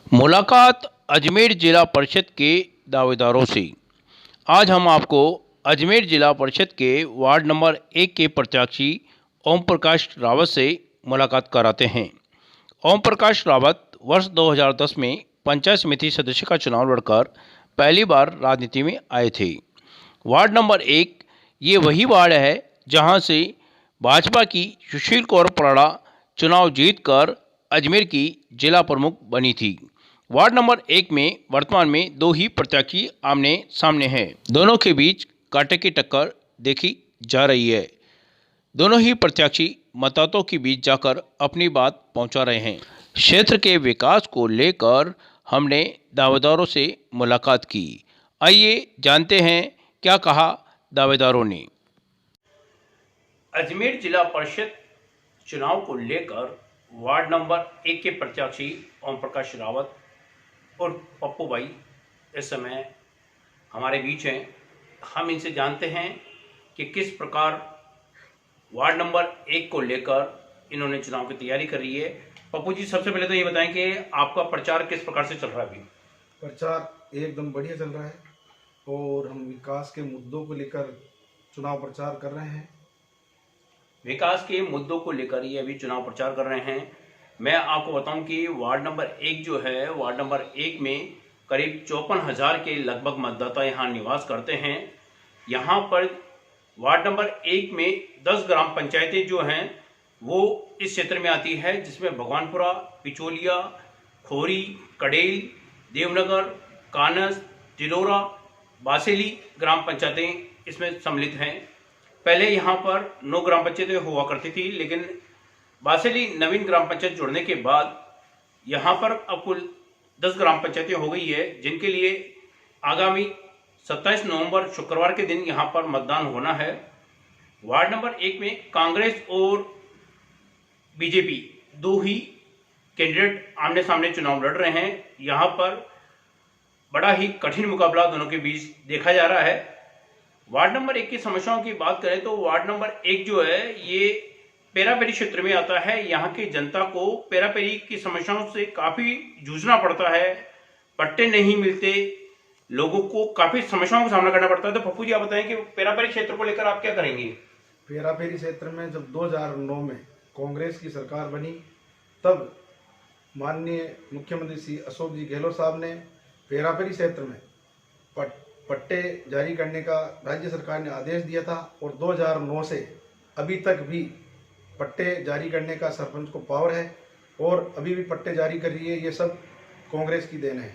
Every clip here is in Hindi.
मुलाकात अजमेर जिला परिषद के दावेदारों से। आज हम आपको अजमेर जिला परिषद के वार्ड नंबर 1 के प्रत्याशी ओम प्रकाश रावत से मुलाकात कराते हैं। ओम प्रकाश रावत वर्ष 2010 में पंचायत समिति सदस्य का चुनाव लड़कर पहली बार राजनीति में आए थे। वार्ड नंबर 1 ये वही वार्ड है जहां से भाजपा की सुशील कौर पराड़ा चुनाव जीतकर अजमेर की जिला प्रमुख बनी थी। वार्ड नंबर 1 में वर्तमान में दो ही प्रत्याशी आमने सामने हैं। दोनों के बीच कांटे की टक्कर देखी जा रही है। दोनों ही प्रत्याशी मतदाताओं के बीच जाकर अपनी बात पहुंचा रहे हैं। क्षेत्र के विकास को लेकर हमने दावेदारों से मुलाकात की। आइए जानते हैं क्या कहा दावेदारों ने। अजमेर जिला परिषद चुनाव को लेकर वार्ड नंबर 1 के प्रत्याशी ओम प्रकाश रावत और पप्पू भाई इस समय हमारे बीच हैं। हम इनसे जानते हैं कि किस प्रकार वार्ड नंबर 1 को लेकर इन्होंने चुनाव की तैयारी कर रही है। पप्पू जी, सबसे पहले तो ये बताएं कि आपका प्रचार किस प्रकार से चल रहा है अभी? प्रचार एकदम बढ़िया चल रहा है और हम विकास के मुद्दों को लेकर चुनाव प्रचार कर रहे हैं। विकास के मुद्दों को लेकर ये अभी चुनाव प्रचार कर रहे हैं। मैं आपको बताऊं कि वार्ड नंबर 1 जो है, वार्ड नंबर 1 में करीब 54,000 के लगभग मतदाता यहां निवास करते हैं। यहां पर वार्ड नंबर 1 में 10 ग्राम पंचायतें जो हैं वो इस क्षेत्र में आती है, जिसमें भगवानपुरा, पिचोलिया, खोरी, कड़ेल, देवनगर, कानस, तिलोरा, बासेली ग्राम पंचायतें इसमें सम्मिलित हैं। पहले यहाँ पर 9 ग्राम पंचायतें हुआ करती थी, लेकिन बासेली नवीन ग्राम पंचायत जुड़ने के बाद यहाँ पर अब कुल 10 ग्राम पंचायतें हो गई है, जिनके लिए आगामी 27 नवंबर शुक्रवार के दिन यहाँ पर मतदान होना है। वार्ड नंबर 1 में कांग्रेस और बीजेपी दो ही कैंडिडेट आमने सामने चुनाव लड़ रहे हैं। यहाँ पर बड़ा ही कठिन मुकाबला दोनों के बीच देखा जा रहा है। वार्ड नंबर 1 की समस्याओं की बात करें तो वार्ड नंबर 1 जो है ये पेरापेरी क्षेत्र में आता है। यहाँ की जनता को पेरापेरी की समस्याओं से काफी जूझना पड़ता है। पट्टे नहीं मिलते, लोगों को काफी समस्याओं का सामना करना पड़ता है। तो पप्पू जी, आप बताएं कि पेरापेरी क्षेत्र को लेकर आप क्या करेंगे? पेरापेरी क्षेत्र में जब 2009 में कांग्रेस की सरकार बनी, तब माननीय मुख्यमंत्री श्री अशोक जी गहलोत साहब ने पेरापेरी क्षेत्र में पट्टे जारी करने का राज्य सरकार ने आदेश दिया था और 2009 से अभी तक भी पट्टे जारी करने का सरपंच को पावर है और अभी भी पट्टे जारी कर रही है। ये सब कांग्रेस की देन है।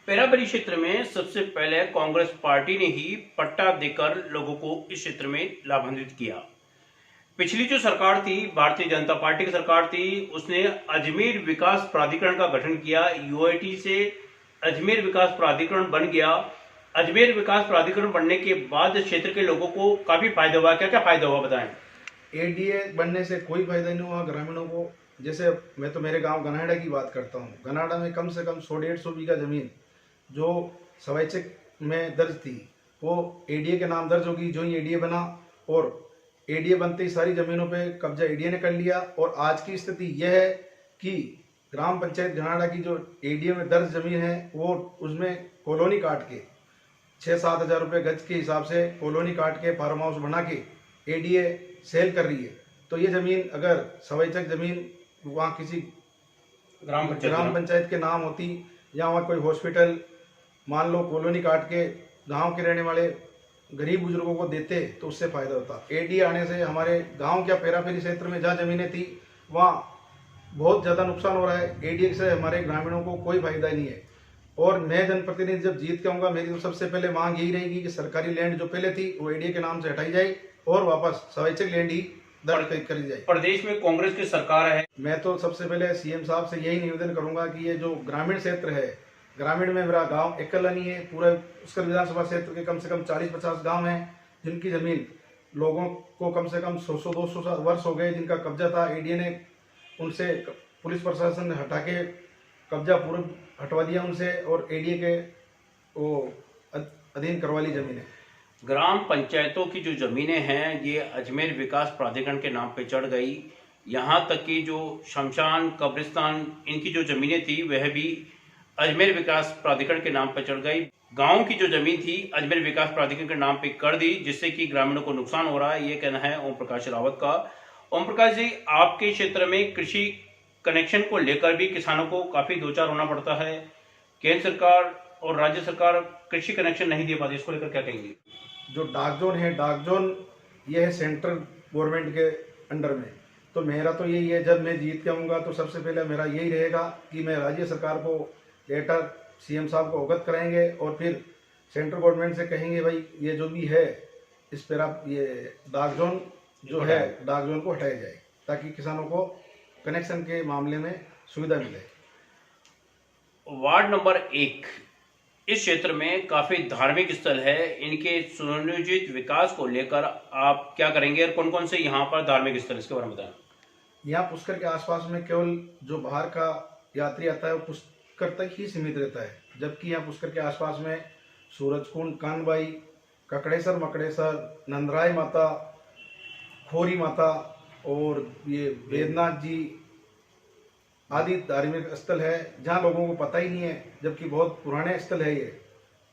पेरापेरी क्षेत्र में सबसे पहले कांग्रेस पार्टी ने ही पट्टा देकर लोगों को इस क्षेत्र में लाभान्वित किया। पिछली जो सरकार थी, भारतीय जनता पार्टी की सरकार थी, उसने अजमेर विकास प्राधिकरण का गठन किया। यूआईटी से अजमेर विकास प्राधिकरण बन गया। अजमेर विकास प्राधिकरण बनने के बाद क्षेत्र के लोगों को काफी फायदा हुआ। क्या क्या फायदा हुआ बताएं? एडीए बनने से कोई फायदा नहीं हुआ ग्रामीणों को। जैसे मैं तो मेरे गांव गनाड़ा की बात करता हूँ। गनाड़ा में कम से कम 100-150 बीघा जमीन जो स्वैच्छिक में दर्ज थी वो एडीए के नाम दर्ज होगी। जो ही एडीए बना और एडीए बनते ही सारी जमीनों पे कब्जा एडीए ने कर लिया और आज की स्थिति यह है कि ग्राम पंचायत गनाड़ा की जो एडीए में दर्ज जमीन है वो उसमें कॉलोनी काट के 6-7 हज़ार रुपये गज के हिसाब से कॉलोनी काट के फार्म हाउस बना के एडीए सेल कर रही है। तो ये जमीन अगर स्वैच्छिक जमीन वहाँ किसी ग्राम पंचायत के नाम होती या वहाँ कोई हॉस्पिटल मान लो कॉलोनी काट के गांव के रहने वाले गरीब बुजुर्गों को देते तो उससे फायदा होता। एडीए आने से हमारे गांव क्या पेरापेरी क्षेत्र में जहाँ जमीनें थी वहाँ बहुत ज़्यादा नुकसान हो रहा है। एडीए से हमारे ग्रामीणों को कोई फायदा ही नहीं है। और मैं जनप्रतिनिधि जब जीत के आऊँगा, मेरी तो सबसे पहले मांग यही रहेगी कि सरकारी लैंड जो पहले थी वो एडीए के नाम से हटाई जाए और वापस स्वैच्छिक लैंड ही दर्ज करी जाए। प्रदेश में कांग्रेस की सरकार है। मैं तो सबसे पहले सीएम साहब से यही निवेदन करूंगा कि ये जो ग्रामीण क्षेत्र है, ग्रामीण में मेरा गांव एकला नहीं है, पूरा उसका विधानसभा क्षेत्र के कम से कम 40-50 गांव हैं जिनकी जमीन लोगों को कम से कम 100-200 वर्ष हो गए जिनका कब्जा था। एडीए ने उनसे, पुलिस प्रशासन ने हटा के कब्जा पूरा हटवा दिया उनसे और एडीए के वो अधीन करवा ली जमीनें। ग्राम पंचायतों की जो जमीनें हैं ये अजमेर विकास प्राधिकरण के नाम पे चढ़ गई। यहाँ तक कि जो शमशान, कब्रिस्तान, इनकी जो जमीनें थी वह भी अजमेर विकास प्राधिकरण के नाम पर चढ़ गई। गांव की जो जमीन थी अजमेर विकास प्राधिकरण के नाम पे कर दी, जिससे कि ग्रामीणों को नुकसान हो रहा है, ये कहना है ओम प्रकाश रावत का। ओम प्रकाश जी, आपके क्षेत्र में कृषि कनेक्शन को लेकर भी किसानों को काफी दो चार होना पड़ता है। केंद्र सरकार और राज्य सरकार कृषि कनेक्शन नहीं दे पाती, इसको लेकर क्या कहेंगे? जो डाक जोन है, डाक जोन ये है सेंट्रल गवर्नमेंट के अंडर में। तो मेरा तो यही है, जब मैं जीत के आऊँगा तो सबसे पहले मेरा यही रहेगा कि मैं राज्य सरकार को लेटर सीएम साहब को अवगत कराएंगे और फिर सेंट्रल गवर्नमेंट से कहेंगे भाई ये जो भी है इस पर आप ये डाक जोन जो है डाक जोन को हटाया जाए, ताकि किसानों को कनेक्शन के मामले में सुविधा मिले। वार्ड नंबर 1 इस क्षेत्र में काफी धार्मिक स्थल है, इनके सुनियोजित विकास को लेकर आप क्या करेंगे और कौन कौन से यहाँ पर धार्मिक स्थल, इसके बारे में बताएं। यहाँ पुष्कर के आसपास में केवल जो बाहर का यात्री आता है वो पुष्कर तक ही सीमित रहता है, जबकि यहाँ पुष्कर के आसपास में सूरजकुंड, कानबाई, ककड़ेसर, मकड़ेसर, नंदराय माता, खोरी माता और ये वेदनाथ जी आदि धार्मिक स्थल है जहाँ लोगों को पता ही नहीं है, जबकि बहुत पुराने स्थल है ये।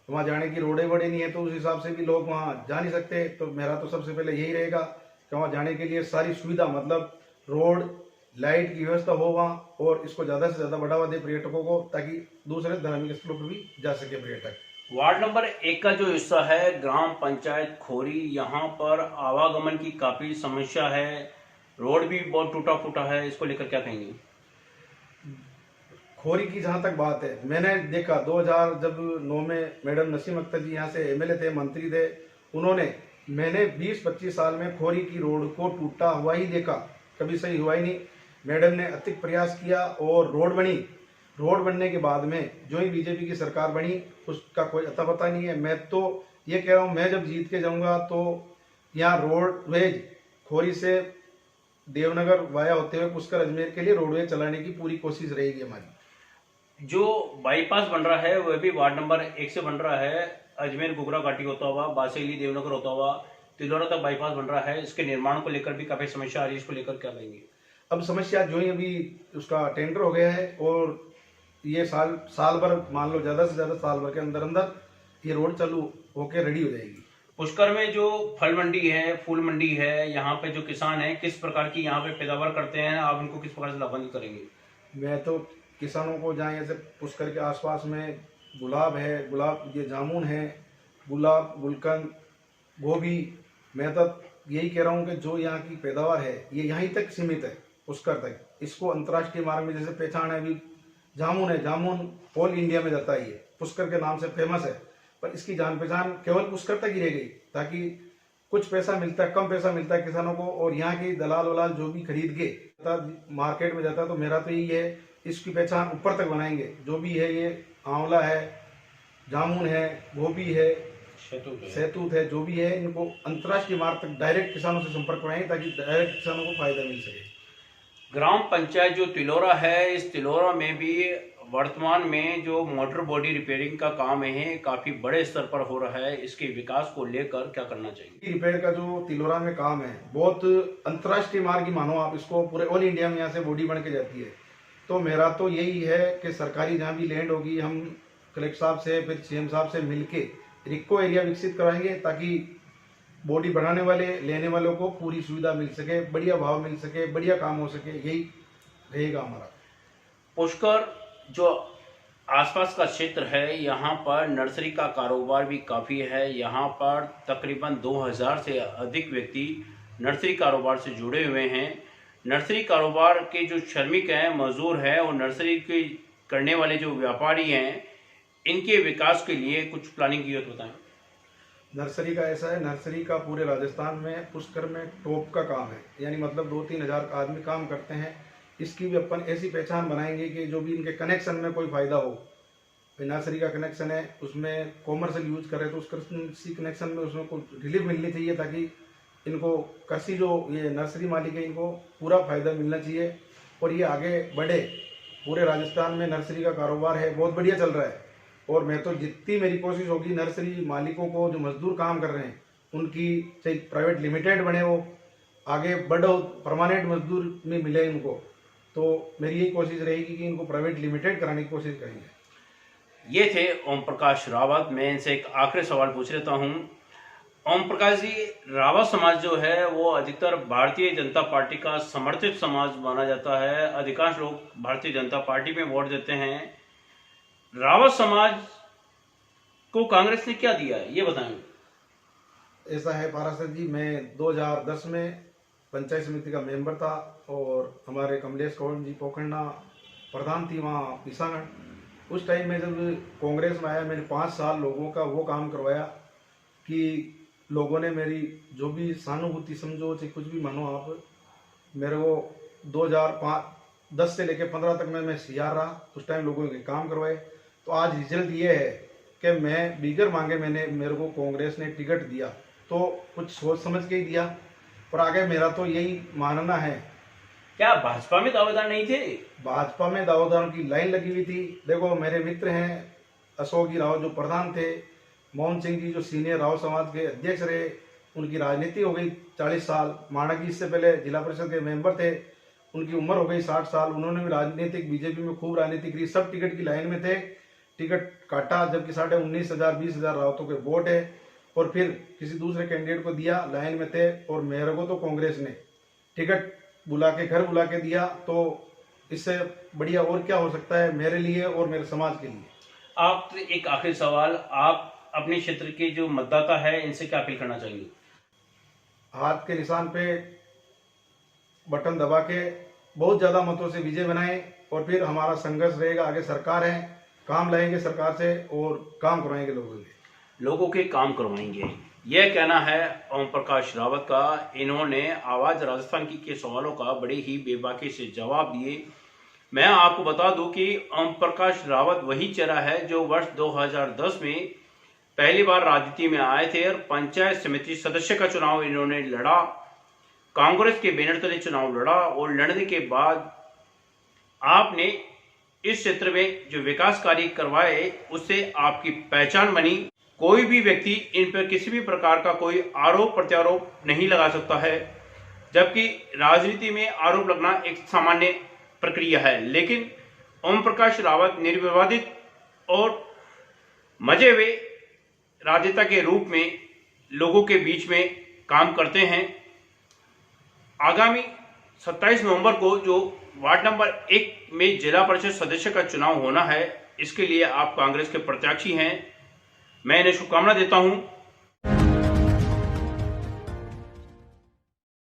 वहाँ जाने की रोडें वोडें नहीं है, तो उस हिसाब से भी लोग वहाँ जा नहीं सकते। तो मेरा तो सबसे पहले यही रहेगा कि वहाँ जाने के लिए सारी सुविधा, मतलब रोड, लाइट की व्यवस्था हो वहाँ, और इसको ज़्यादा से ज़्यादा बढ़ावा दे पर्यटकों को, ताकि दूसरे धार्मिक स्थलों पर भी जा सके पर्यटक। वार्ड नंबर 1 का जो हिस्सा है ग्राम पंचायत खोरी, यहाँ पर आवागमन की काफी समस्या है, रोड भी बहुत टूटा फूटा है, इसको लेकर क्या कहेंगे? खोरी की जहाँ तक बात है, मैंने देखा 2009 में मैडम नसीम अख्तर जी यहाँ से एमएलए थे, मंत्री थे, मैंने 20-25 साल में खोरी की रोड को टूटा हुआ ही देखा, कभी सही हुआ ही नहीं। मैडम ने अतिक प्रयास किया और रोड बनी। रोड बनने के बाद में जो ही बीजेपी की सरकार बनी उसका कोई अता पता नहीं है। मैं तो ये कह रहा हूँ, मैं जब जीत के जाऊँगा तो यहाँ रोडवेज खोरी से देवनगर वाया होते हुए पुष्कर अजमेर के लिए रोडवेज चलाने की पूरी कोशिश रहेगी हमारी। जो बाईपास बन रहा है वह भी वार्ड नंबर 1 से बन रहा है, अजमेर गुगरा घाटी होता हुआ, बासेली, देवनगर होता हुआ तिलौरा तक बाईपास बन रहा है। इसके निर्माण को लेकर भी काफी समस्या आ रही है, इसको लेकर क्या कहेंगे? अब समस्या जो ही अभी उसका टेंडर हो गया है और ये साल भर, मान लो ज्यादा से ज्यादा साल भर के अंदर अंदर ये रोड चालू होके रेडी हो जाएगी। पुष्कर में जो फल मंडी है, फूल मंडी है, यहाँ पे जो किसान है किस प्रकार की यहाँ पे पैदावार करते हैं, आप उनको किस प्रकार से लाभान्वित करेंगे? मैं तो किसानों को, जहाँ ऐसे पुष्कर के आसपास में गुलाब है, गुलाब ये जामुन है, गुलाब, गुलकंद, गोभी, मैं तो यही कह रहा हूँ कि जो यहाँ की पैदावार है ये यहीं तक सीमित है, पुष्कर तक। इसको अंतर्राष्ट्रीय मार्ग में जैसे पहचान है, अभी जामुन है, जामुन ऑल इंडिया में जाता है, ये पुष्कर के नाम से फेमस है, पर इसकी जान पहचान केवल पुष्कर तक ही रह गई, ताकि कुछ पैसा मिलता है, कम पैसा मिलता है किसानों को, और यहाँ के दलाल वलाल जो भी खरीद के मार्केट में जाता है। तो मेरा तो यही है, इसकी पहचान ऊपर तक बनाएंगे। जो भी है, ये आंवला है, जामुन है, गोभी है, शहतूत है, जो भी है, इनको अंतर्राष्ट्रीय मार्ग तक डायरेक्ट किसानों से संपर्क बनाएंगे, ताकि डायरेक्ट किसानों को फायदा मिल सके। ग्राम पंचायत जो तिलौरा है, इस तिलौरा में भी वर्तमान में जो मोटर बॉडी रिपेयरिंग का काम है काफी बड़े स्तर पर हो रहा है, इसके विकास को लेकर क्या करना चाहिए? रिपेयर का जो तिलौरा में काम है बहुत अंतर्राष्ट्रीय मार्ग ही मानो आप इसको, पूरे ऑल इंडिया में यहाँ से बॉडी बन के जाती है। तो मेरा तो यही है कि सरकारी जहाँ भी लैंड होगी, हम कलेक्टर साहब से फिर सीएम साहब से मिलके रिक्को एरिया विकसित कराएंगे, ताकि बॉडी बनाने वाले, लेने वालों को पूरी सुविधा मिल सके, बढ़िया भाव मिल सके, बढ़िया काम हो सके, यही रहेगा हमारा। पुष्कर जो आसपास का क्षेत्र है, यहाँ पर नर्सरी का कारोबार भी काफ़ी है। यहाँ पर तकरीबन 2000 से अधिक व्यक्ति नर्सरी कारोबार से जुड़े हुए हैं। नर्सरी कारोबार के जो श्रमिक हैं, मजदूर हैं, और नर्सरी के करने वाले जो व्यापारी हैं, इनके विकास के लिए कुछ प्लानिंग की हो तो बताएं। नर्सरी का ऐसा है, नर्सरी का पूरे राजस्थान में पुष्कर में टॉप का काम है, यानी मतलब 2-3 हज़ार आदमी काम करते हैं। इसकी भी अपन ऐसी पहचान बनाएंगे कि जो भी इनके कनेक्शन में कोई फ़ायदा हो। नर्सरी का कनेक्शन है, उसमें कॉमर्शियल यूज करें तो उस कृषि कनेक्शन में उसमें कुछ रिलीफ मिलनी चाहिए, ताकि इनको कृषि जो ये नर्सरी मालिक है इनको पूरा फ़ायदा मिलना चाहिए और ये आगे बढ़े। पूरे राजस्थान में नर्सरी का कारोबार है, बहुत बढ़िया चल रहा है, और मैं तो जितनी मेरी कोशिश होगी नर्सरी मालिकों को, जो मजदूर काम कर रहे हैं उनकी, चाहे प्राइवेट लिमिटेड बने, वो आगे बढ़ो, परमानेंट मजदूर में मिले इनको, तो मेरी यही कोशिश रहेगी कि इनको प्राइवेट लिमिटेड कराने की कोशिश करेंगे। ये थे ओम प्रकाश रावत। मैं इनसे एक आखिरी सवाल पूछ लेता हूँ। ओम प्रकाश जी, रावत समाज जो है वो अधिकतर भारतीय जनता पार्टी का समर्थित समाज माना जाता है। अधिकांश लोग भारतीय जनता पार्टी में वोट देते हैं। रावत समाज को कांग्रेस ने क्या दिया है, ये बताएं। ऐसा है पारासर जी, मैं 2010 में पंचायत समिति का मेंबर था और हमारे कमलेश कौर जी पोखंडा प्रधान थी वहाँ पिसागढ़। उस टाइम में जब कांग्रेस में आया, मैंने 5 साल लोगों का वो काम करवाया कि लोगों ने मेरी जो भी सहानुभूति समझो चाहे कुछ भी मानो आप, मेरे को 2010 से लेकर 15 तक मैं सीआर रहा। उस टाइम लोगों के काम करवाए। तो आज रिजल्ट ये है कि मैं बिगर मांगे मेरे को कांग्रेस ने टिकट दिया, तो कुछ सोच समझ के ही दिया। और आगे मेरा तो यही मानना है। क्या भाजपा में दावेदार नहीं थे? भाजपा में दावेदारों की लाइन लगी हुई थी। देखो मेरे मित्र हैं अशोक जी राव जो प्रधान थे, मोहन सिंह जी जो सीनियर राव समाज के अध्यक्ष रहे, उनकी राजनीति हो गई 40 साल। माणक जी इससे पहले जिला परिषद के मेंबर थे, उनकी उम्र हो गई 60 साल। उन्होंने भी राजनीतिक बीजेपी में खूब राजनीति करी, सब टिकट की लाइन में थे। टिकट काटा, जबकि 19,500 20,000 रावतों के वोट है, और फिर किसी दूसरे कैंडिडेट को दिया, लाइन में थे। और मेरे को तो कांग्रेस ने टिकट बुला के घर बुला के दिया, तो इससे बढ़िया और क्या हो सकता है मेरे लिए और मेरे समाज के लिए। आप एक आखिरी सवाल, आप अपने क्षेत्र के जो मतदाता है इनसे क्या अपील करना चाहेंगे? हाथ के निशान पे बटन दबा के बहुत ज्यादा मतों से विजय बनाएं, और फिर हमारा संघर्ष रहेगा। आगे सरकार है, काम लाएंगे सरकार से और काम करवाएंगे लोगों के काम करवाएंगे। यह कहना है ओम प्रकाश रावत का। इन्होंने आवाज राजस्थान की के सवालों का बड़े ही बेबाकी से जवाब दिए। मैं आपको बता दूं कि ओम प्रकाश रावत वही चेहरा है जो वर्ष 2010 में पहली बार राजनीति में आए थे और पंचायत समिति सदस्य का चुनाव इन्होंने लड़ा। कांग्रेस के बैनर तले चुनाव लड़ा, और लड़ने के बाद आपने इस क्षेत्र में जो विकास कार्य करवाए उससे आपकी पहचान बनी। कोई भी व्यक्ति इन पर किसी भी प्रकार का कोई आरोप प्रत्यारोप नहीं लगा सकता है, जबकि राजनीति में आरोप लगना एक सामान्य प्रक्रिया है। लेकिन ओम प्रकाश रावत निर्विवादित और मजे हुए राजनेता के रूप में लोगों के बीच में काम करते हैं। आगामी 27 नवंबर को जो वार्ड नंबर 1 में जिला परिषद सदस्य का चुनाव होना है, इसके लिए आप कांग्रेस के प्रत्याशी हैं। मैं इन्हें शुभकामना देता हूं।